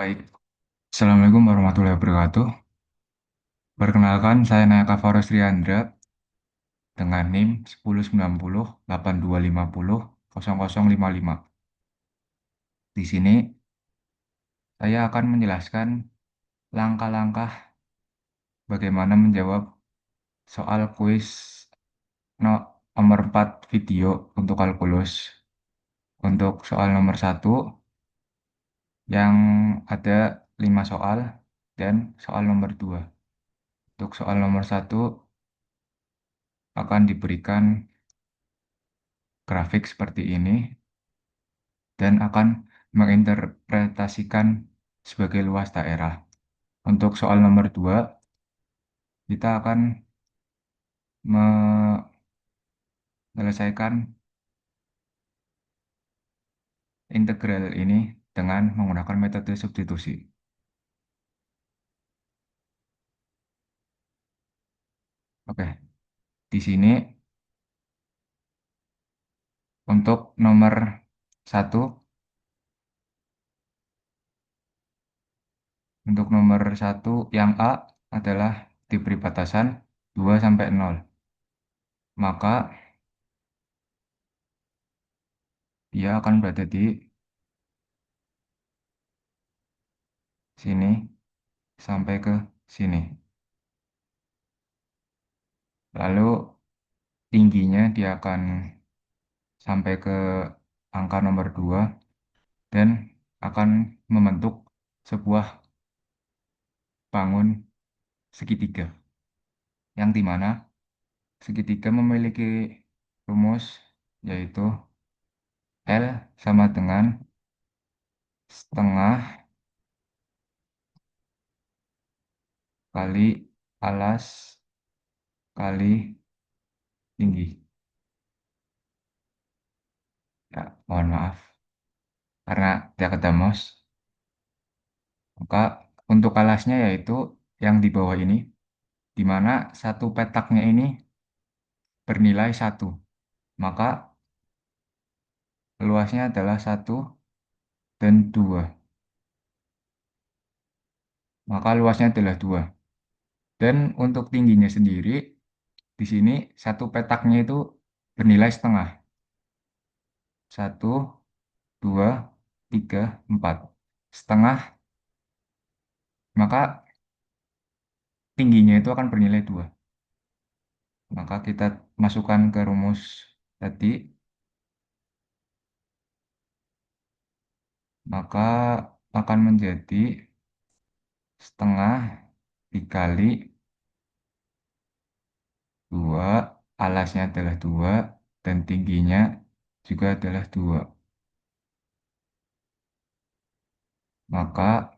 Baik, Assalamualaikum warahmatullahi wabarakatuh. Perkenalkan, saya Nayaka Faros Riandra dengan NIM 109082500055. Di sini saya akan menjelaskan langkah-langkah bagaimana menjawab soal kuis nomor 4 video untuk kalkulus. Untuk soal nomor satu yang ada 5 soal dan soal nomor 2. Untuk soal nomor satu akan diberikan grafik seperti ini dan akan menginterpretasikan sebagai luas daerah. Untuk soal nomor 2, kita akan menyelesaikan integral ini dengan menggunakan metode substitusi. Oke, di sini untuk nomor satu, untuk nomor satu yang A adalah diberi batasan 2 sampai 0. Maka dia akan berada di sini sampai ke sini. Lalu tingginya dia akan sampai ke angka nomor 2 dan akan membentuk sebuah bangun segitiga yang dimana segitiga memiliki rumus yaitu L sama dengan setengah kali alas kali tinggi. Ya, mohon maaf karena tidak ketemu mouse. Maka untuk alasnya yaitu yang di bawah ini, di mana satu petaknya ini bernilai 1. Maka luasnya adalah 1 dan 2. Maka luasnya adalah 2. Dan untuk tingginya sendiri, di sini satu petaknya itu bernilai setengah. 1, 2, 3, 4. Setengah, maka tingginya itu akan bernilai 2. Maka kita masukkan ke rumus tadi, maka akan menjadi setengah dikali 2, alasnya adalah 2, dan tingginya juga adalah 2. Maka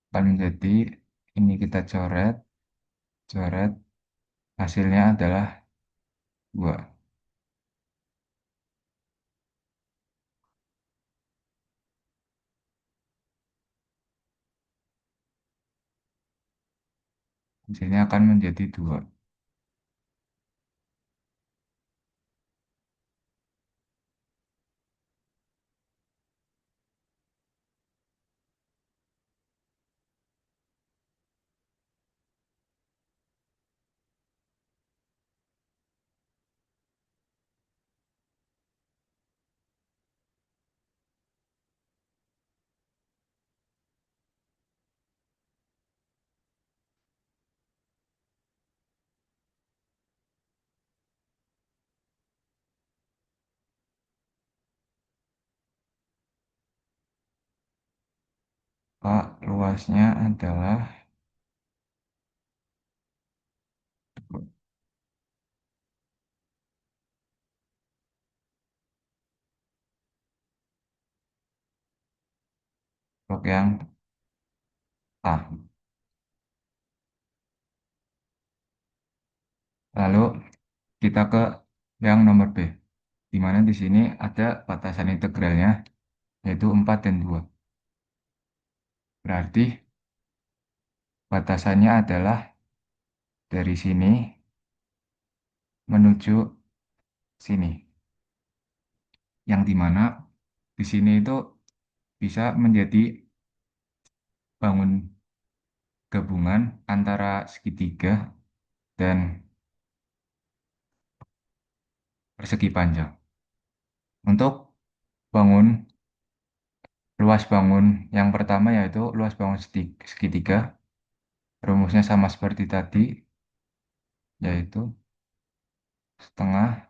akan menjadi, ini kita coret, coret, hasilnya adalah 2. Hasilnya akan menjadi 2. Maka luasnya adalah blok yang A. Lalu kita ke yang nomor B, di mana di sini ada batasan integralnya, yaitu 4 dan 2. Berarti batasannya adalah dari sini menuju sini. Yang dimana di sini itu bisa menjadi bangun gabungan antara segitiga dan persegi panjang. Untuk bangun luas bangun yang pertama yaitu luas bangun segitiga, rumusnya sama seperti tadi, yaitu setengah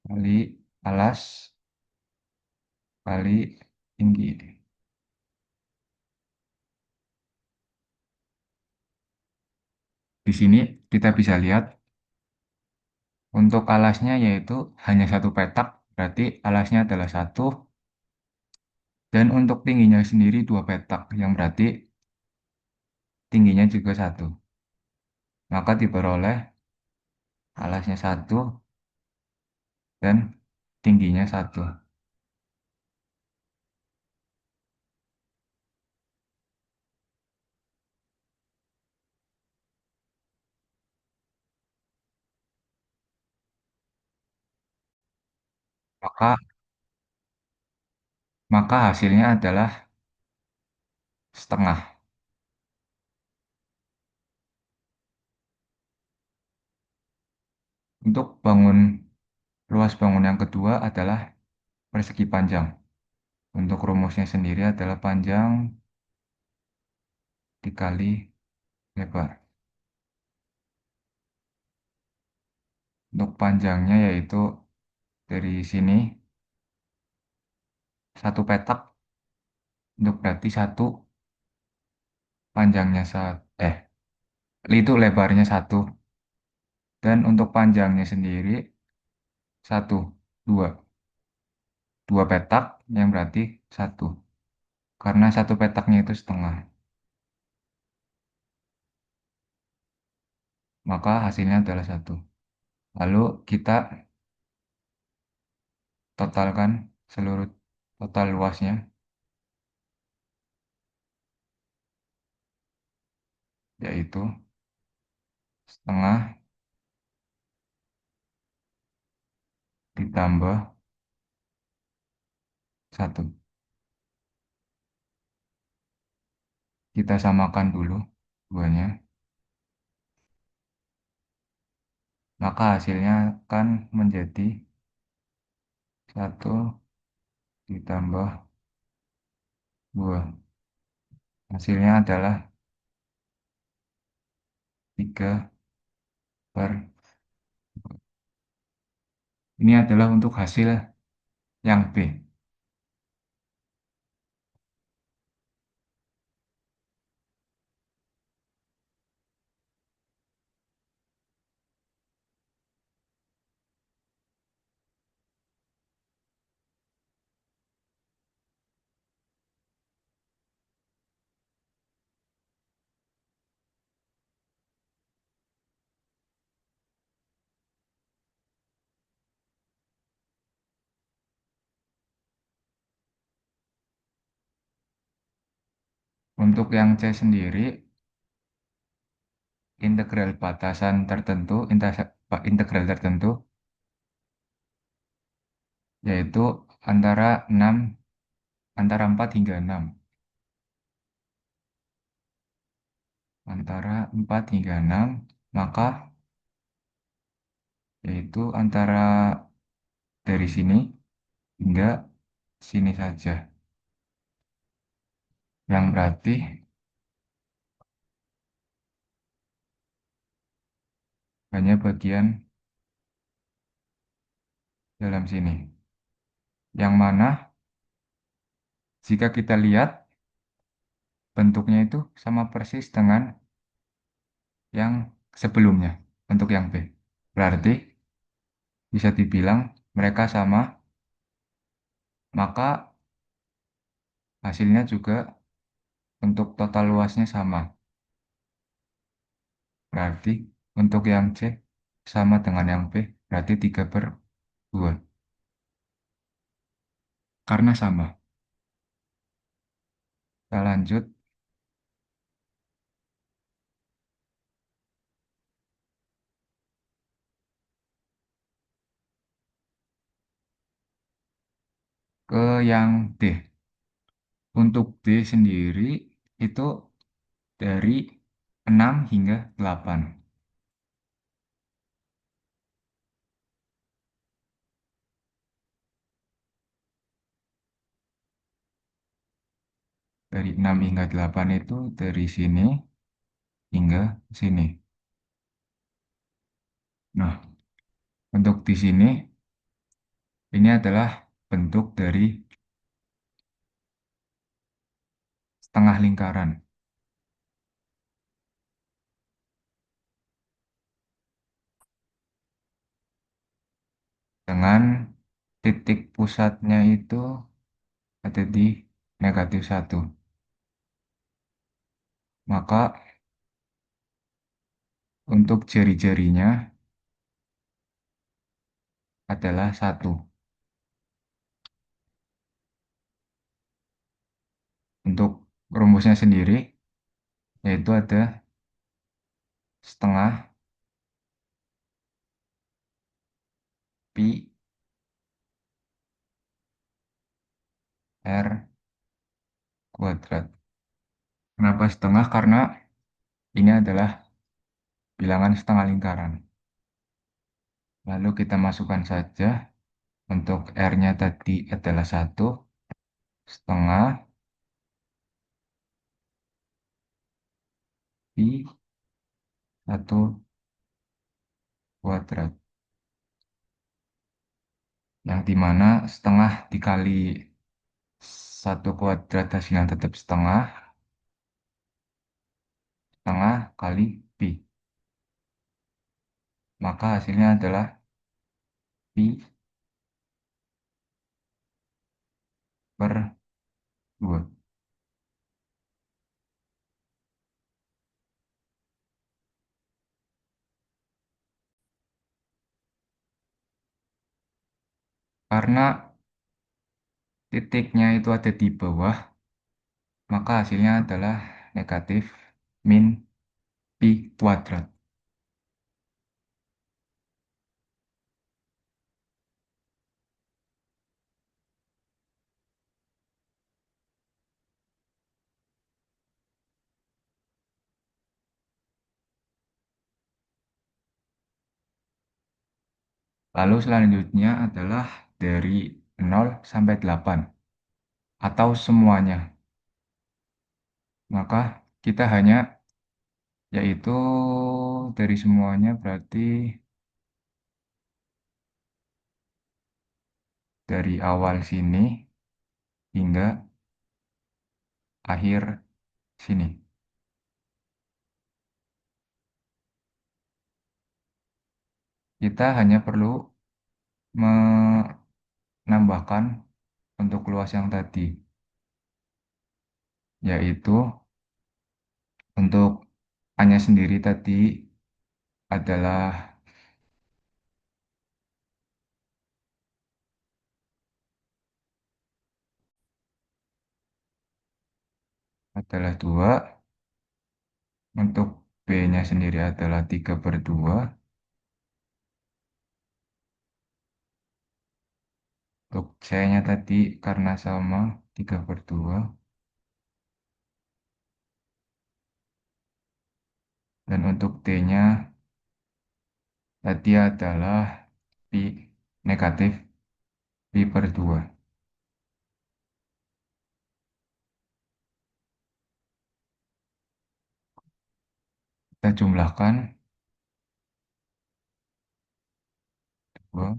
kali alas kali tinggi. Di sini kita bisa lihat untuk alasnya yaitu hanya satu petak, berarti alasnya adalah satu, dan untuk tingginya sendiri dua petak, yang berarti tingginya juga satu. Maka diperoleh alasnya satu dan tingginya satu. Maka maka hasilnya adalah setengah. Untuk luas bangun yang kedua adalah persegi panjang. Untuk rumusnya sendiri adalah panjang dikali lebar. Untuk panjangnya yaitu dari sini satu petak, untuk berarti satu, panjangnya itu lebarnya satu, dan untuk panjangnya sendiri satu, dua, dua petak yang berarti satu, karena satu petaknya itu setengah. Maka hasilnya adalah satu. Lalu kita totalkan seluruh total luasnya, yaitu setengah ditambah satu. Kita samakan dulu duanya, maka hasilnya akan menjadi satu ditambah dua. Hasilnya adalah 3/. Ini adalah untuk hasil yang B. Untuk yang C sendiri, integral batasan tertentu, integral tertentu, yaitu antara 6, antara 4 hingga 6. Antara 4 hingga 6, maka yaitu antara dari sini hingga sini saja. Yang berarti hanya bagian dalam sini. Yang mana jika kita lihat bentuknya itu sama persis dengan yang sebelumnya untuk yang B. Berarti bisa dibilang mereka sama, maka hasilnya juga untuk total luasnya sama. Berarti untuk yang C sama dengan yang B, berarti 3/2. Karena sama. Kita lanjut. ke yang D. Untuk D sendiri itu dari 6 hingga 8. Dari 6 hingga 8 itu dari sini hingga sini. Nah, untuk di sini ini adalah bentuk dari setengah lingkaran dengan titik pusatnya itu ada di -1. Maka untuk jari-jarinya adalah 1. Untuk rumusnya sendiri yaitu ada setengah pi r kuadrat. Kenapa setengah? Karena ini adalah bilangan setengah lingkaran. Lalu kita masukkan saja untuk R-nya tadi adalah 1 setengah pi 1 kuadrat. Yang dimana setengah dikali 1 kuadrat hasilnya tetap setengah, setengah kali pi. Maka hasilnya adalah pi per 2. Karena titiknya itu ada di bawah, maka hasilnya adalah negatif min pi kuadrat. Lalu selanjutnya adalah dari 0 sampai 8 atau semuanya. Maka kita hanya yaitu dari semuanya berarti dari awal sini hingga akhir sini. Kita hanya perlu menambahkan untuk luas yang tadi, yaitu untuk A-nya sendiri tadi adalah adalah 2, untuk B-nya sendiri adalah 3/2, untuk C-nya tadi karena sama 3/2, dan untuk D-nya tadi adalah pi negatif pi/2. Kita jumlahkan 2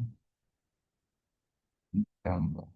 tambah.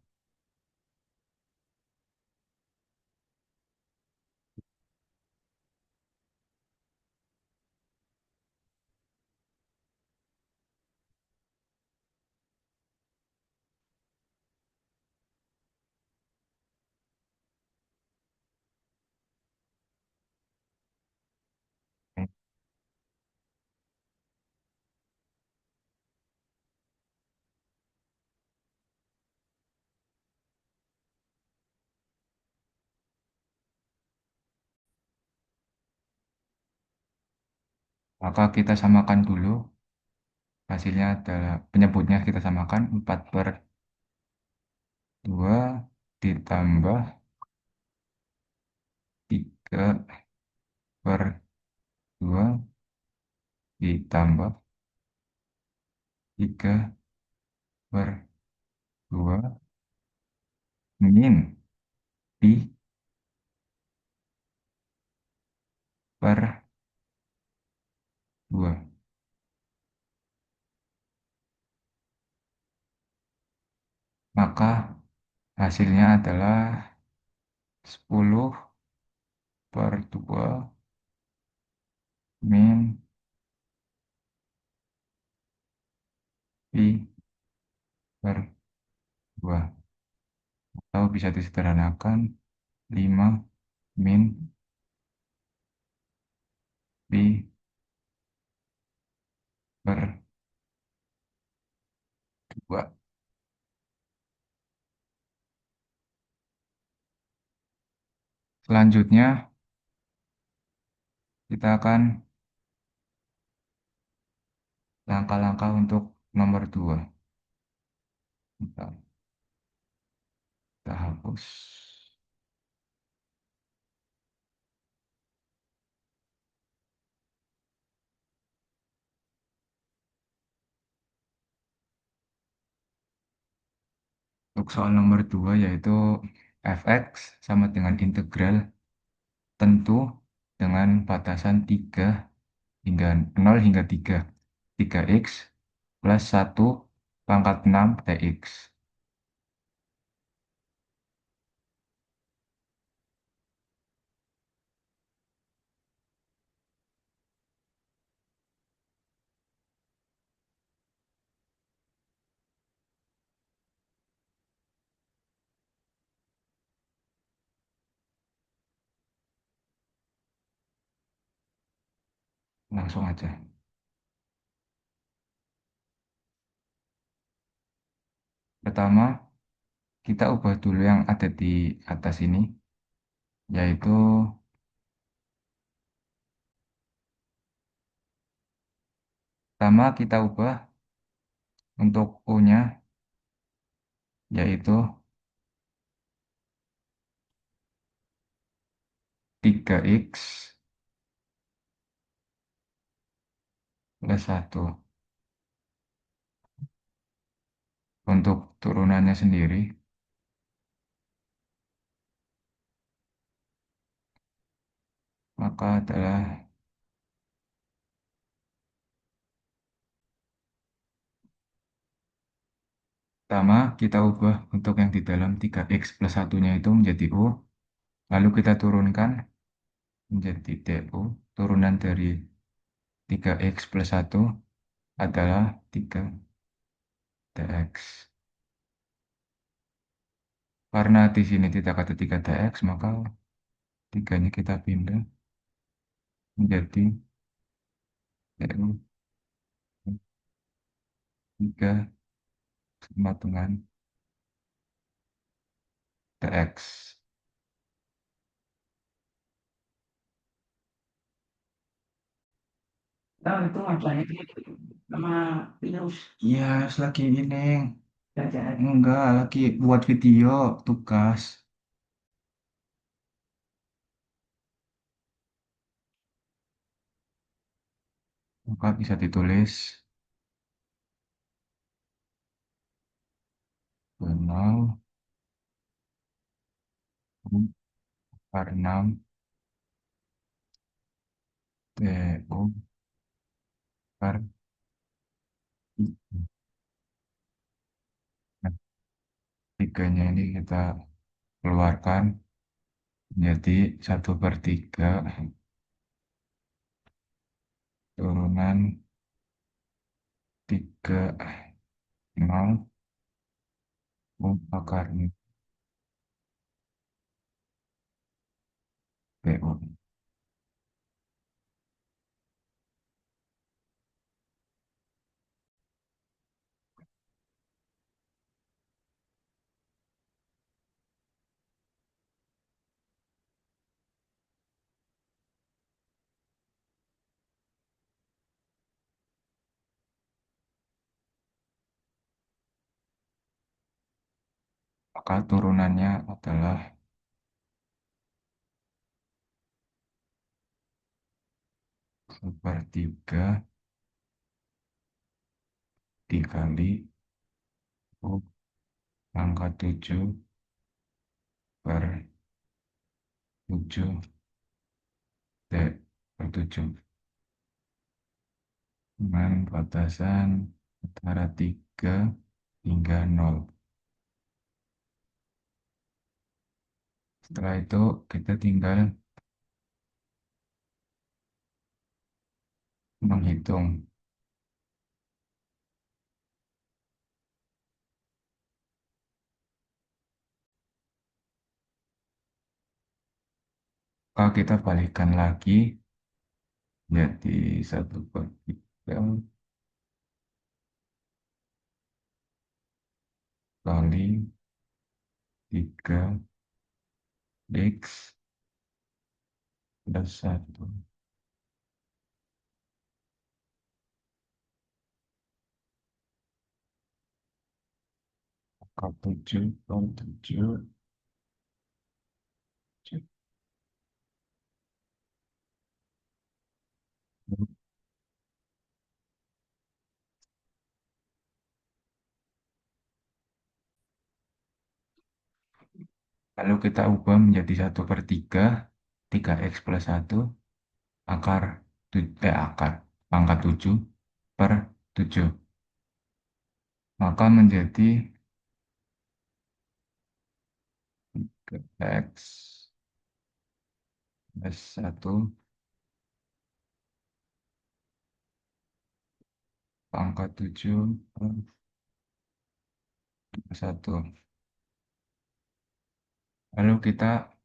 Maka kita samakan dulu. Hasilnya adalah penyebutnya kita samakan 4/3. 2 ditambah 3 per 2 ditambah 3 per 2 min pi per 2. Maka hasilnya adalah 10 per 2 min pi per 2. Atau bisa disederhanakan 5 min pi per 2. Selanjutnya kita akan langkah-langkah untuk nomor 2. Kita hapus. Untuk soal nomor 2 yaitu fx sama dengan integral tentu dengan batasan 3 hingga 0 hingga 3. 3x plus 1 pangkat 6 dx. Langsung aja. Pertama, kita ubah dulu yang ada di atas ini, yaitu pertama kita ubah untuk U-nya, yaitu 3x plus 1. Untuk turunannya sendiri, maka adalah pertama kita ubah untuk yang di dalam 3x plus 1-nya itu menjadi U, lalu kita turunkan menjadi DU. Turunan dari 3x plus 1 adalah 3 dx. Karena di sini tidak ada 3 dx, maka 3-nya kita pindah menjadi DU 3 sama dengan dx. Tahu itu ngapain sama virus. Iya, lagi ini. Belajar. Enggak, lagi buat video tugas. Maka bisa ditulis 0 per 6 DU per 3. Nah, 3-nya ini kita keluarkan menjadi 1/3 turunan 3 0 akar DU. Maka turunannya adalah sepertiga dikali U pangkat 7 per 7 D per 7 dengan batasan antara 3 hingga 0. Setelah itu kita tinggal menghitung. Kalau kita balikan lagi jadi 1/3 kali 3 X plus 1 pangkat 7 per 7. Lalu kita ubah menjadi 1/3 3x plus 1 akar akar pangkat 7 per 7. Maka menjadi x plus 1 pangkat 7 per 1. Lalu kita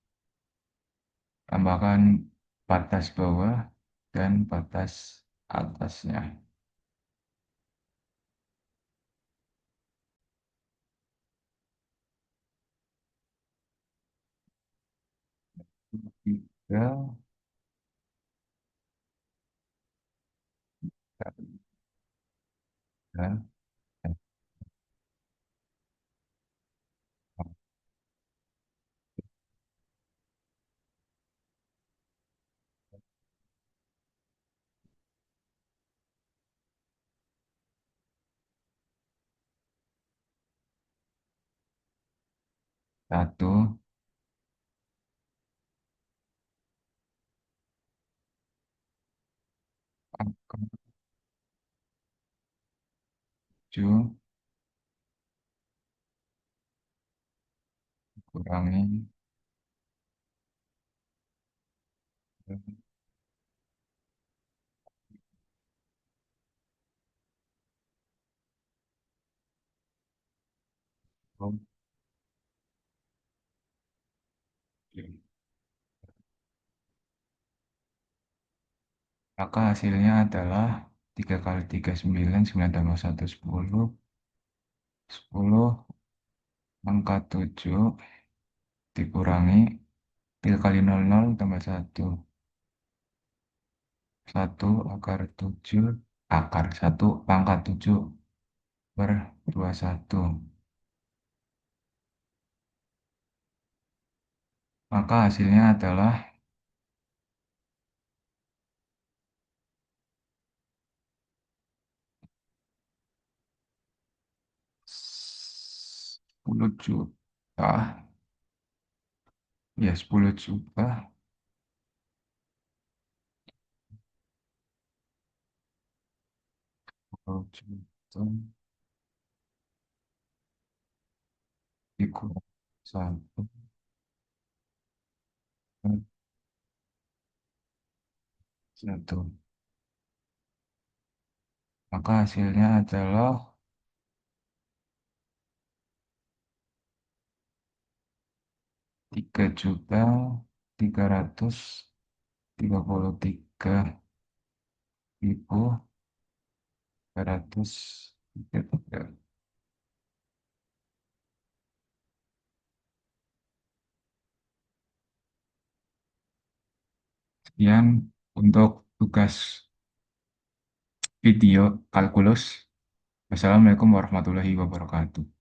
tambahkan batas bawah dan batas atasnya. Tiga, tiga, 1 pangkat 7 kurangi 20. Maka hasilnya adalah 3 kali 3 9, 9 tambah 1 10, 10 pangkat 7 dikurangi 3 kali 0 0 tambah 1, 1 akar 7 akar 1 pangkat 7 per 21. Maka hasilnya adalah 10 juta, ya 10 juta 10 juta dikurangi 1 per 1. Maka hasilnya adalah 3.333.333. Sekian untuk tugas video kalkulus. Wassalamualaikum warahmatullahi wabarakatuh.